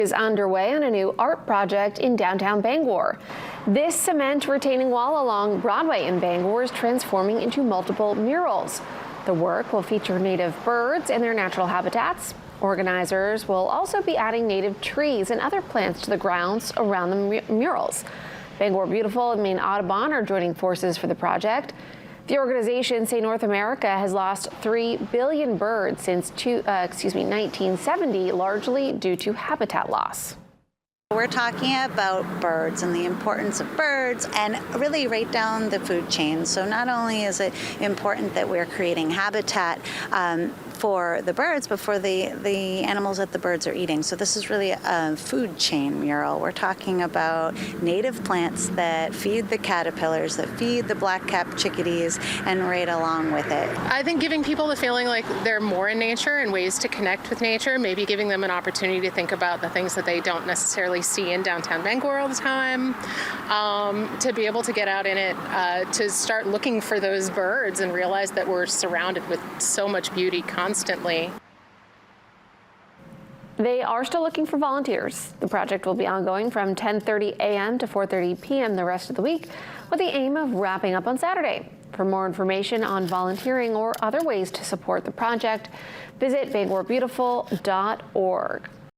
Is underway on a new art project in downtown Bangor. This cement retaining wall along Broadway in Bangor is transforming into multiple murals. The work will feature native birds and their natural habitats. Organizers will also be adding native trees and other plants to the grounds around the murals. Bangor Beautiful and Maine Audubon are joining forces for the project. The organization say North America has lost 3 billion birds since 1970, largely due to habitat loss. We're talking about birds and the importance of birds and really right down the food chain. So not only is it important that we're creating habitat for the birds, but for the animals that the birds are eating. So this is really a food chain mural. We're talking about native plants that feed the caterpillars, that feed the black-capped chickadees, and right along with it. I think giving people the feeling like they're more in nature and ways to connect with nature, maybe giving them an opportunity to think about the things that they don't necessarily see in downtown Bangor all the time, to be able to get out in it, to start looking for those birds and realize that we're surrounded with so much beauty constantly. They are still looking for volunteers. The project will be ongoing from 10:30 a.m. to 4:30 p.m. the rest of the week, with the aim of wrapping up on Saturday. For more information on volunteering or other ways to support the project, visit bangorbeautiful.org.